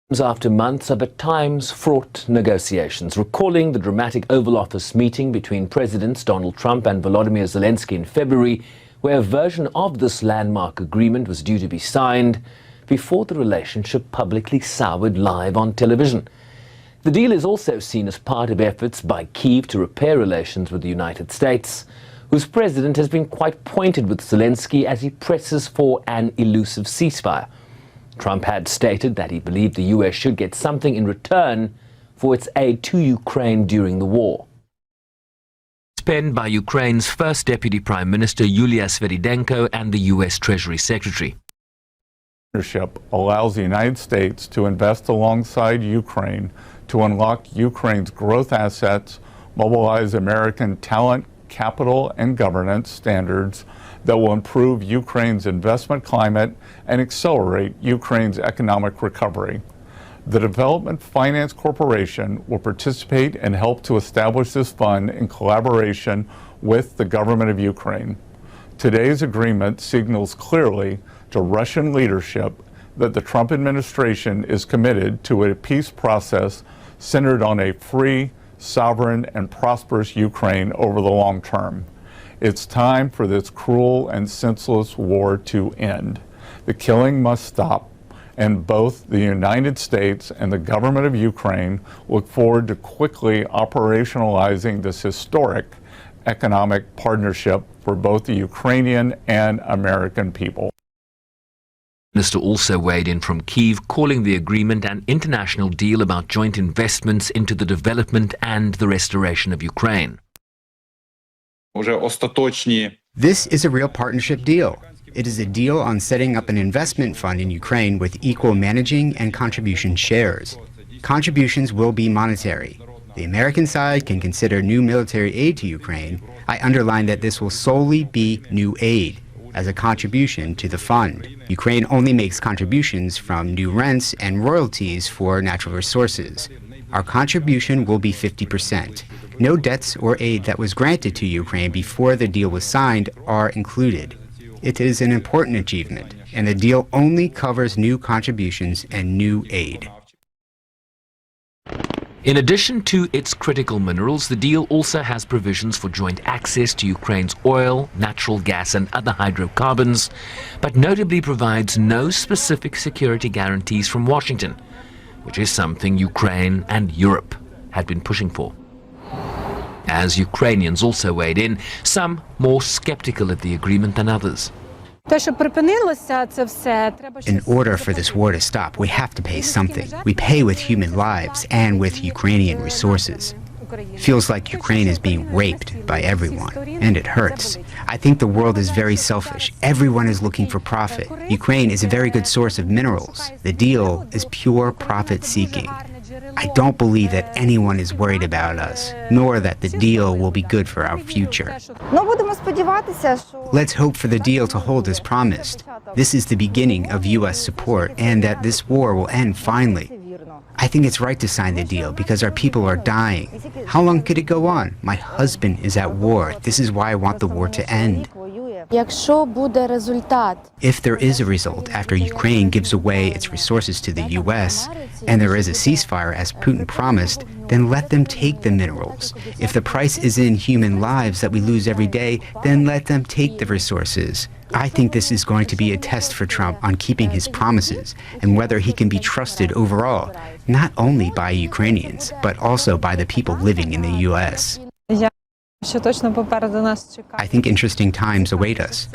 After months of at times fraught negotiations, recalling the dramatic Oval Office meeting between Presidents Donald Trump and Volodymyr Zelensky in February, where a version of this landmark agreement was due to be signed before the relationship publicly soured live on television. The deal is also seen as part of efforts by Kyiv to repair relations with the United States, whose president has been quite pointed with Zelensky as he presses for an elusive ceasefire. Trump had stated that he believed the U.S. should get something in return for its aid to Ukraine during the war. Penned by Ukraine's first Deputy Prime Minister Yulia Sviridenko and the U.S. Treasury Secretary. Partnership allows the United States to invest alongside Ukraine to unlock Ukraine's growth assets, mobilize American talent, capital, and governance standards that will improve Ukraine's investment climate and accelerate Ukraine's economic recovery. The Development Finance Corporation will participate and help to establish this fund in collaboration with the government of Ukraine. Today's agreement signals clearly to Russian leadership that the Trump administration is committed to a peace process centered on a free, sovereign, and prosperous Ukraine over the long term. It's time for this cruel and senseless war to end. The killing must stop, and both the United States and the government of Ukraine look forward to quickly operationalizing this historic economic partnership for both the Ukrainian and American people. The minister also weighed in from Kyiv, calling the agreement an international deal about joint investments into the development and the restoration of Ukraine. This is a real partnership deal. It is a deal on setting up an investment fund in Ukraine with equal managing and contribution shares. Contributions will be monetary. The American side can consider new military aid to Ukraine. I underline that this will solely be new aid as a contribution to the fund. Ukraine only makes contributions from new rents and royalties for natural resources. Our contribution will be 50%. No debts or aid that was granted to Ukraine before the deal was signed are included. It is an important achievement, and the deal only covers new contributions and new aid. In addition to its critical minerals, the deal also has provisions for joint access to Ukraine's oil, natural gas, and other hydrocarbons, but notably provides no specific security guarantees from Washington, which is something Ukraine and Europe had been pushing for. As Ukrainians also weighed in, some more skeptical of the agreement than others. In order for this war to stop, we have to pay something. We pay with human lives and with Ukrainian resources. Feels like Ukraine is being raped by everyone, and it hurts. I think the world is very selfish. Everyone is looking for profit. Ukraine is a very good source of minerals. The deal is pure profit-seeking. I don't believe that anyone is worried about us, nor that the deal will be good for our future. Let's hope for the deal to hold as promised. This is the beginning of U.S. support, and that this war will end finally. I think it's right to sign the deal because our people are dying. How long could it go on? My husband is at war. This is why I want the war to end. If there is a result after Ukraine gives away its resources to the U.S., and there is a ceasefire as Putin promised, then let them take the minerals. If the price is in human lives that we lose every day, then let them take the resources. I think this is going to be a test for Trump on keeping his promises and whether he can be trusted overall, not only by Ukrainians, but also by the people living in the U.S. I think interesting times await us.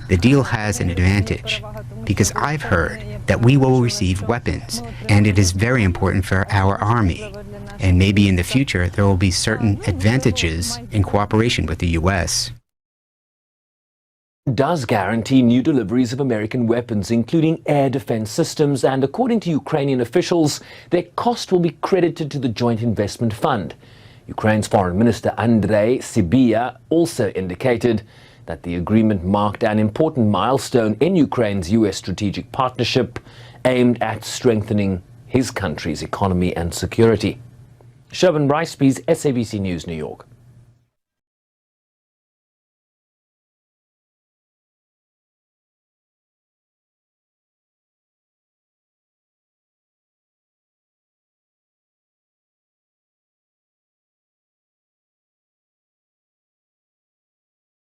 The deal has an advantage, because I've heard that we will receive weapons, and it is very important for our army. And maybe in the future there will be certain advantages in cooperation with the U.S. Does guarantee new deliveries of American weapons, including air defense systems, and according to Ukrainian officials, their cost will be credited to the Joint Investment Fund. Ukraine's Foreign Minister Andrei Sybiha also indicated that the agreement marked an important milestone in Ukraine's U.S. strategic partnership aimed at strengthening his country's economy and security. Sherwin Bryce-Pease, SABC News, New York.